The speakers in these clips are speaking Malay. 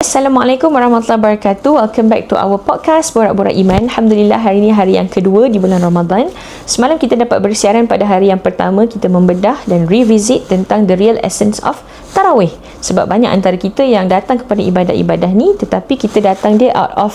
Assalamualaikum warahmatullahi wabarakatuh. Welcome back to our podcast Borak-Borak Iman. Alhamdulillah, hari ini hari yang kedua di bulan Ramadan. Semalam kita dapat bersiaran pada hari yang pertama. Kita membedah dan revisit tentang the real essence of Tarawih. Sebab banyak antara kita yang datang kepada ibadah-ibadah ni, tetapi kita datang dia out of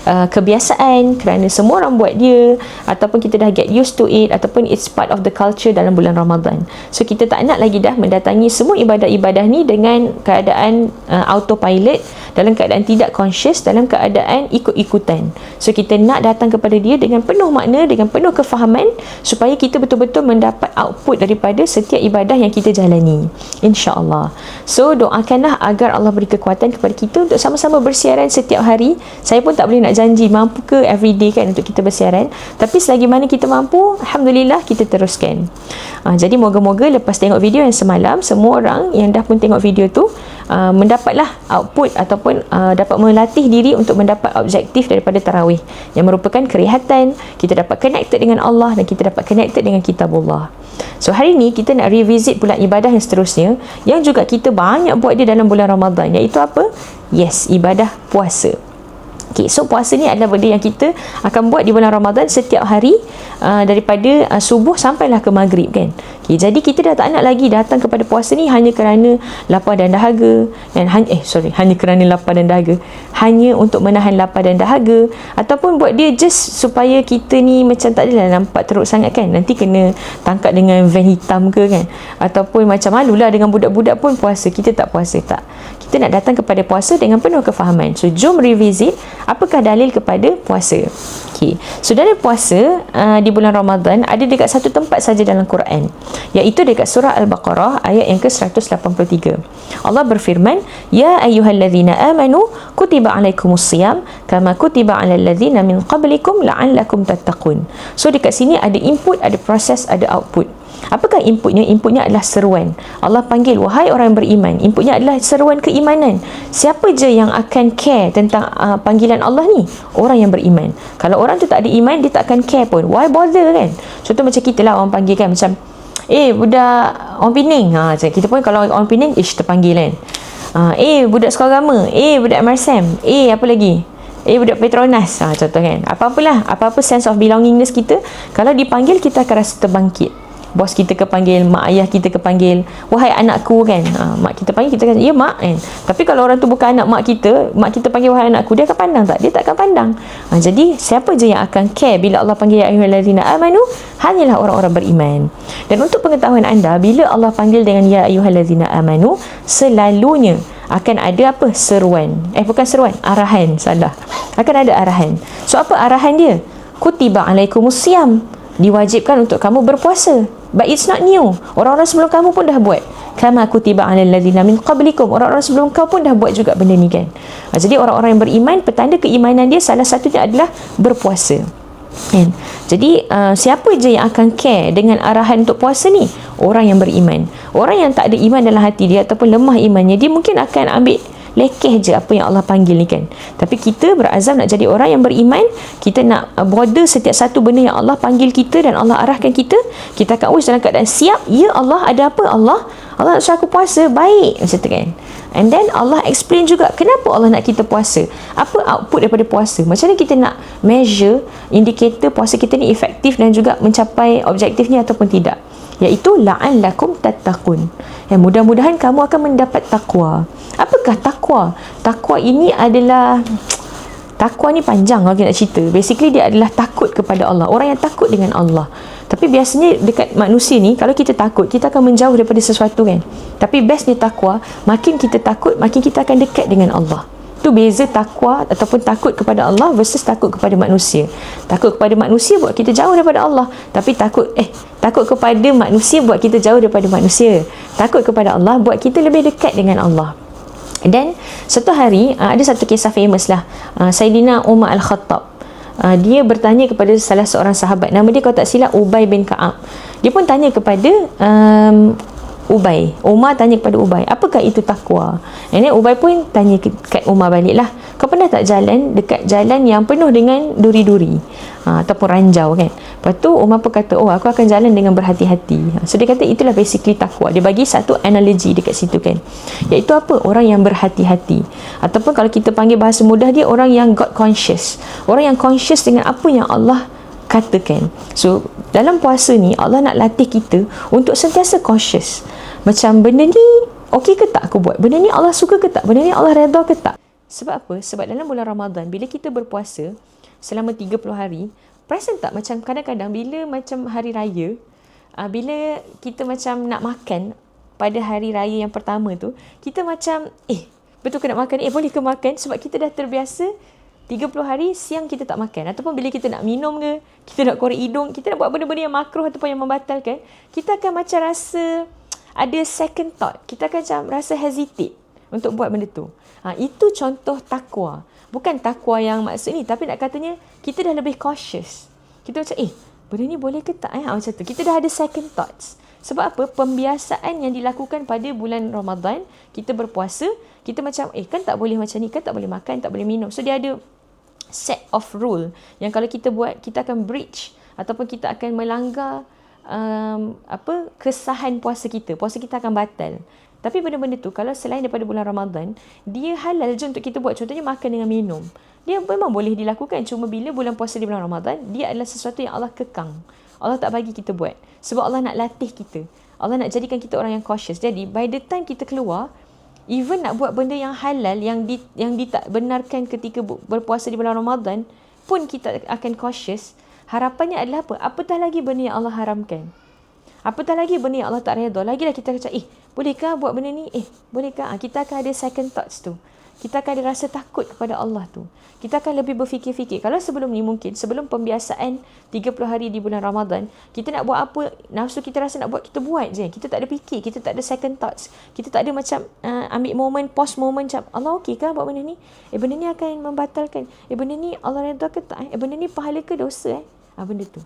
kebiasaan, kerana semua orang buat dia, ataupun kita dah get used to it, ataupun it's part of the culture dalam bulan Ramadan. So kita tak nak lagi dah mendatangi semua ibadah-ibadah ni dengan keadaan autopilot, dalam keadaan tidak conscious, dalam keadaan ikut-ikutan. So kita nak datang kepada dia dengan penuh makna, dengan penuh kefahaman, supaya kita betul-betul mendapat output daripada setiap ibadah yang kita jalani, insya-Allah. So doakanlah agar Allah beri kekuatan kepada kita untuk sama-sama bersiaran setiap hari. Saya pun tak boleh nak janji mampu ke everyday kan untuk kita bersiaran, tapi selagi mana kita mampu, Alhamdulillah kita teruskan. Jadi moga-moga lepas tengok video yang semalam, semua orang yang dah pun tengok video tu mendapatlah output ataupun dapat melatih diri untuk mendapat objektif daripada tarawih, yang merupakan kerehatan, kita dapat connected dengan Allah dan kita dapat connected dengan kitabullah. So hari ni kita nak revisit pula ibadah yang seterusnya, yang juga kita banyak buat dia dalam bulan Ramadan, iaitu apa? Yes, ibadah puasa. Okay, so puasa ni adalah benda yang kita akan buat di bulan Ramadan setiap hari, daripada subuh sampailah ke maghrib kan. Okay, jadi kita dah tak nak lagi datang kepada puasa ni hanya kerana lapar dan dahaga, dan hanya kerana lapar dan dahaga, hanya untuk menahan lapar dan dahaga, ataupun buat dia just supaya kita ni macam tak adalah nampak teruk sangat kan, nanti kena tangkap dengan van hitam ke kan, ataupun macam malulah dengan budak-budak pun puasa, kita tak puasa. Tak, kita nak datang kepada puasa dengan penuh kefahaman. So jom revisit apakah dalil kepada puasa. Okay, so dalil puasa di bulan Ramadan ada dekat satu tempat saja dalam Quran, iaitu dekat surah Al-Baqarah ayat yang ke-183. Allah berfirman, ya ayyuhallazina amanu kutiba alaikumusiyam kama kutiba alal ladzina min qablikum la'allakum tattaqun. So dekat sini ada input, ada proses, ada output. Apakah inputnya? Inputnya adalah seruan. Allah panggil, wahai orang beriman. Inputnya adalah seruan keimanan. Siapa je yang akan care tentang panggilan Allah ni? Orang yang beriman. Kalau orang tu tak ada iman, dia tak akan care pun. Why bother kan? Contoh macam kita lah, orang panggil kan, macam budak orang Pening, kita pun kalau orang Pening terpanggil kan, budak sekolah agama, budak MRSM, apa lagi, budak Petronas, contoh kan. Apa-apa sense of belongingness kita, kalau dipanggil kita akan rasa terbangkit. Bos kita kepanggil, mak ayah kita kepanggil, wahai anakku kan, mak kita panggil, kita kata ya mak kan. Tapi kalau orang tu bukan anak mak kita panggil wahai anakku, dia akan pandang tak? Dia tak akan pandang. Jadi siapa je yang akan care bila Allah panggil ya ayyuhallazina amanu? Hanyalah orang-orang beriman. Dan untuk pengetahuan anda, bila Allah panggil dengan ya ayyuhallazina amanu, selalunya akan ada apa? Seruan. Bukan seruan, arahan. Salah. Akan ada arahan. So apa arahan dia? Kutiba alaikumusiyam, diwajibkan untuk kamu berpuasa. But it's not new. Orang-orang sebelum kamu pun dah buat. Kama kutiba alal ladzina min qablikum, orang-orang sebelum kau pun dah buat juga benda ni kan. Jadi orang-orang yang beriman, petanda keimanan dia salah satunya adalah berpuasa kan? Jadi siapa je yang akan care dengan arahan untuk puasa ni? Orang yang beriman. Orang yang tak ada iman dalam hati dia, ataupun lemah imannya, dia mungkin akan ambil lekeh je apa yang Allah panggil ni kan. Tapi kita berazam nak jadi orang yang beriman. Kita nak border setiap satu benda yang Allah panggil kita dan Allah arahkan kita. Kita akan always dalam keadaan siap. Ya Allah, ada apa Allah nak suruh aku puasa, baik macam tu kan. And then Allah explain juga kenapa Allah nak kita puasa, apa output daripada puasa, macam mana kita nak measure indikator puasa kita ni efektif dan juga mencapai objektifnya ataupun tidak, iaitu la'allakum tattaqun. Mudah-mudahan kamu akan mendapat takwa. Apakah takwa? Takwa ini adalah, takwa ni panjang kalau kita nak cerita. Basically dia adalah takut kepada Allah, orang yang takut dengan Allah. Tapi biasanya dekat manusia ni, kalau kita takut, kita akan menjauh daripada sesuatu kan. Tapi bestnya takwa, makin kita takut, makin kita akan dekat dengan Allah. Tu beza takwa ataupun takut kepada Allah versus takut kepada manusia. Takut kepada manusia buat kita jauh daripada Allah. Tapi takut kepada manusia buat kita jauh daripada manusia. Takut kepada Allah buat kita lebih dekat dengan Allah. Dan satu hari ada satu kisah famous lah, Sayyidina Umar Al-Khattab. Dia bertanya kepada salah seorang sahabat, nama dia kalau tak silap Ubay bin Ka'ab. Dia pun tanya kepada Ubay. Umar tanya kepada Ubay, apakah itu takwa? Dan Ubay pun tanya kat Umar balik lah, kau pernah tak jalan dekat jalan yang penuh dengan duri-duri ataupun ranjau kan? Lepas tu Umar pun kata, aku akan jalan dengan berhati-hati. So dia kata itulah basically takwa. Dia bagi satu analogi dekat situ kan, iaitu apa? Orang yang berhati-hati, ataupun kalau kita panggil bahasa mudah dia, orang yang God conscious, orang yang conscious dengan apa yang Allah katakan. So dalam puasa ni Allah nak latih kita untuk sentiasa conscious. Macam benda ni okey ke tak aku buat? Benda ni Allah suka ke tak? Benda ni Allah redha ke tak? Sebab apa? Sebab dalam bulan Ramadan, bila kita berpuasa selama 30 hari, perasan tak macam kadang-kadang bila macam hari raya, bila kita macam nak makan pada hari raya yang pertama tu, kita macam betul ke nak makan? Boleh ke makan? Sebab kita dah terbiasa 30 hari siang kita tak makan. Ataupun bila kita nak minum ke, kita nak korek hidung, kita nak buat benda-benda yang makruh ataupun yang membatalkan, kita akan macam rasa ada second thought. Kita akan macam rasa hesitate untuk buat benda tu. Itu contoh takwa. Bukan takwa yang maksud ni, tapi nak katanya kita dah lebih cautious. Kita macam benda ni boleh ke tak? Macam tu. Kita dah ada second thoughts. Sebab apa? Pembiasaan yang dilakukan pada bulan Ramadan, kita berpuasa, kita macam kan tak boleh macam ni, kan tak boleh makan, tak boleh minum. So dia ada set of rule yang kalau kita buat, kita akan breach ataupun kita akan melanggar kesahan puasa kita. Puasa kita akan batal. Tapi benda-benda tu kalau selain daripada bulan Ramadan, dia halal je untuk kita buat. Contohnya makan dengan minum. Dia memang boleh dilakukan. Cuma bila bulan puasa di bulan Ramadan, dia adalah sesuatu yang Allah kekang. Allah tak bagi kita buat. Sebab Allah nak latih kita. Allah nak jadikan kita orang yang cautious. Jadi by the time kita keluar, even nak buat benda yang halal, yang tak benarkan ketika berpuasa di bulan Ramadan, pun kita akan cautious. Harapannya adalah apa? Apatah lagi benda yang Allah haramkan. Apatah lagi benda yang Allah tak redha. Lagilah kita macam, bolehkah buat benda ni? Bolehkah? Kita akan ada second thoughts tu. Kita akan ada rasa takut kepada Allah tu. Kita akan lebih berfikir-fikir. Kalau sebelum ni mungkin, sebelum pembiasaan 30 hari di bulan Ramadan, kita nak buat apa, nafsu kita rasa nak buat, kita buat je. Kita tak ada fikir, kita tak ada second thoughts. Kita tak ada macam ambil moment, pause moment macam, Allah okey ke buat benda ni? Benda ni akan membatalkan. Benda ni Allah redha ke tak? Benda ni pahala ke dosa? Benda tu.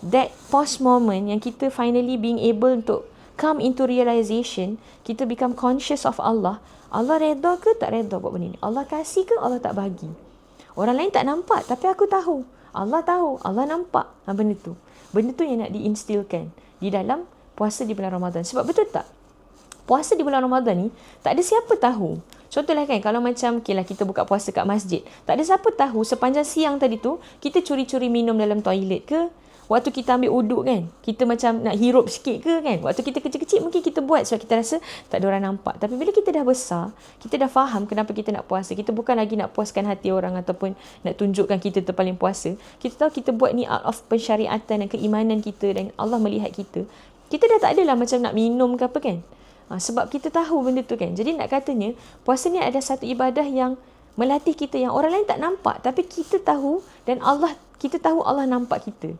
That pause moment yang kita finally being able untuk come into realization, kita become conscious of Allah. Allah redha ke tak redha buat benda ni? Allah kasih ke Allah tak bagi? Orang lain tak nampak, tapi aku tahu. Allah tahu, Allah nampak. Benda tu. Benda tu yang nak diinstilkan di dalam puasa di bulan Ramadan. Sebab betul tak? Puasa di bulan Ramadan ni, tak ada siapa tahu. Contohlah kan, kalau macam kita buka puasa kat masjid, tak ada siapa tahu sepanjang siang tadi tu, kita curi-curi minum dalam toilet ke? Waktu kita ambil uduk kan, kita macam nak hirup sikit ke kan? Waktu kita kecil-kecil mungkin kita buat sebab kita rasa tak ada orang nampak. Tapi bila kita dah besar, kita dah faham kenapa kita nak puasa. Kita bukan lagi nak puaskan hati orang ataupun nak tunjukkan kita terpaling puasa. Kita tahu kita buat ni out of pensyariatan dan keimanan kita dan Allah melihat kita. Kita dah tak adalah macam nak minum ke apa kan? Sebab kita tahu benda tu kan. Jadi nak katanya, puasa ni ada satu ibadah yang melatih kita yang orang lain tak nampak. Tapi kita tahu dan kita tahu Allah nampak kita.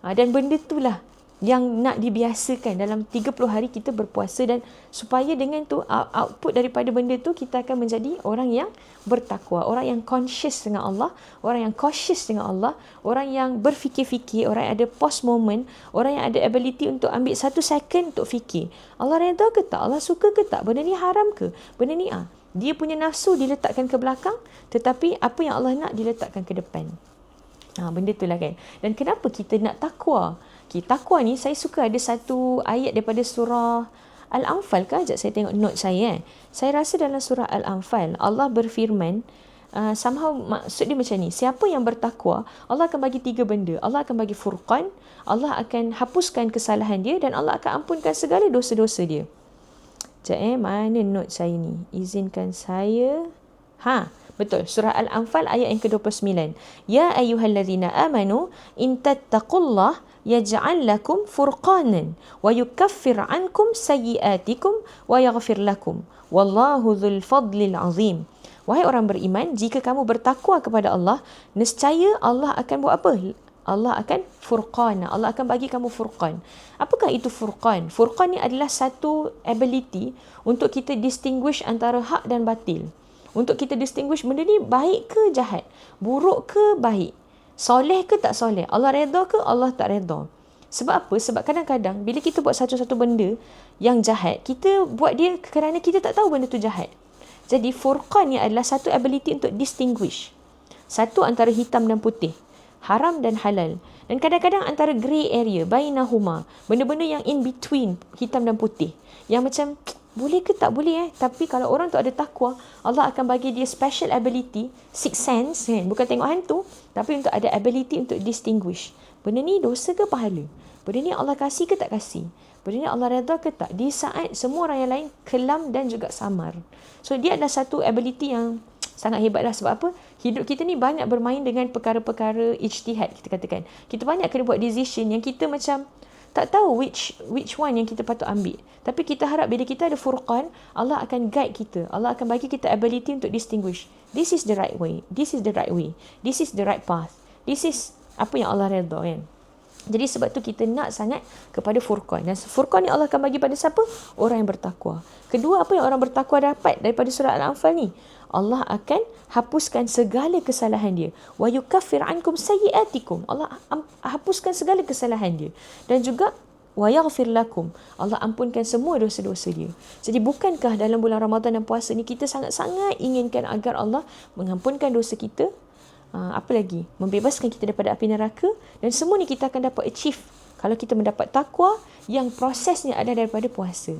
Dan benda itulah yang nak dibiasakan dalam 30 hari kita berpuasa, dan supaya dengan tu output daripada benda tu kita akan menjadi orang yang bertakwa, orang yang conscious dengan Allah, orang yang cautious dengan Allah, orang yang berfikir-fikir, orang yang ada pause moment, orang yang ada ability untuk ambil 1 second untuk fikir. Allah redha ke tak? Allah suka ke tak? Benda ni haram ke? Benda ni dia punya nafsu diletakkan ke belakang, tetapi apa yang Allah nak diletakkan ke depan. Benda tu lah kan. Dan kenapa kita nak takwa? Takwa ni saya suka ada satu ayat daripada surah Al-Anfal ke? Sekejap saya tengok note saya. Saya rasa dalam surah Al-Anfal Allah berfirman, somehow maksud dia macam ni, siapa yang bertakwa, Allah akan bagi 3 benda. Allah akan bagi furqan, Allah akan hapuskan kesalahan dia, dan Allah akan ampunkan segala dosa-dosa dia. Sekejap mana note saya ni? Izinkan saya. Betul, surah Al-Anfal ayat yang ke-29. Ya ayyuhallazina amanu in tattaqullah yaj'al lakum furqanan wa yukaffir ankum sayyiatikum wa yaghfir lakum wallahu dzul fadlil azim. Wahai orang beriman, jika kamu bertakwa kepada Allah, nescaya Allah akan buat apa? Allah akan furqan. Allah akan bagi kamu furqan. Apakah itu furqan? Furqan ni adalah satu ability untuk kita distinguish antara hak dan batil. Untuk kita distinguish benda ni baik ke jahat, buruk ke baik, soleh ke tak soleh, Allah redha ke Allah tak redha. Sebab apa? Sebab kadang-kadang bila kita buat satu-satu benda yang jahat, kita buat dia kerana kita tak tahu benda tu jahat. Jadi furqan ni adalah satu ability untuk distinguish satu antara hitam dan putih, haram dan halal. Dan kadang-kadang antara grey area, bainahuma, benda-benda yang in between hitam dan putih, yang macam boleh ke tak boleh tapi kalau orang tu ada takwa, Allah akan bagi dia special ability, sixth sense kan, bukan tengok hantu, tapi untuk ada ability untuk distinguish benda ni dosa ke pahala, benda ni Allah kasih ke tak kasih, benda ni Allah redha ke tak, di saat semua orang yang lain kelam dan juga samar. So dia adalah satu ability yang sangat hebat lah. Sebab apa? Hidup kita ni banyak bermain dengan perkara-perkara ijtihad, kita katakan. Kita banyak kena buat decision yang kita macam tak tahu which one yang kita patut ambil. Tapi kita harap bila kita ada furqan, Allah akan guide kita. Allah akan bagi kita ability untuk distinguish. This is the right way. This is the right way. This is the right path. This is apa yang Allah redha kan. Jadi sebab tu kita nak sangat kepada furqan. Dan furqan ni Allah akan bagi pada siapa? Orang yang bertakwa. Kedua, apa yang orang bertakwa dapat daripada surah Al-Anfal ni? Allah akan hapuskan segala kesalahan dia. Wa yukaffir ankum sayyiatikum. Allah hapuskan segala kesalahan dia. Dan juga wa yaghfir lakum. Allah ampunkan semua dosa-dosa dia. Jadi bukankah dalam bulan Ramadan dan puasa ni kita sangat-sangat inginkan agar Allah mengampunkan dosa kita? Apa lagi? Membebaskan kita daripada api neraka. Dan semua ni kita akan dapat achieve kalau kita mendapat takwa yang prosesnya ada daripada puasa.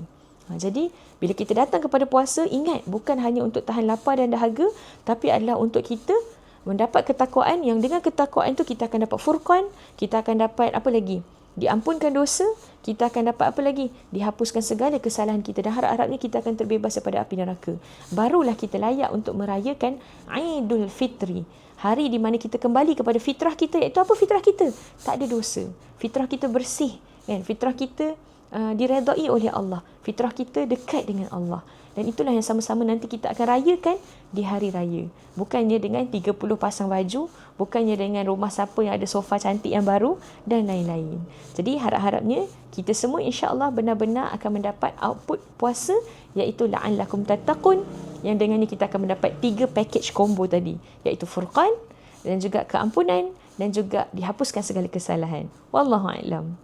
Jadi bila kita datang kepada puasa, ingat bukan hanya untuk tahan lapar dan dahaga, tapi adalah untuk kita mendapat ketakwaan, yang dengan ketakwaan tu kita akan dapat furqan, kita akan dapat apa lagi? Diampunkan dosa, kita akan dapat apa lagi? Dihapuskan segala kesalahan kita, dan harap-harapnya kita akan terbebas daripada api neraka. Barulah kita layak untuk merayakan Aidul Fitri, hari di mana kita kembali kepada fitrah kita, iaitu apa fitrah kita? Tak ada dosa. Fitrah kita bersih, kan? Fitrah kita diredai oleh Allah. Fitrah kita dekat dengan Allah. Dan itulah yang sama-sama nanti kita akan rayakan di hari raya. Bukannya dengan 30 pasang baju, bukannya dengan rumah siapa yang ada sofa cantik yang baru dan lain-lain. Jadi harap-harapnya kita semua insya-Allah benar-benar akan mendapat output puasa, iaitu la'allakum tattaqun, yang dengan ni kita akan mendapat 3 package combo tadi, iaitu furqan dan juga keampunan dan juga dihapuskan segala kesalahan. Wallahu a'lam.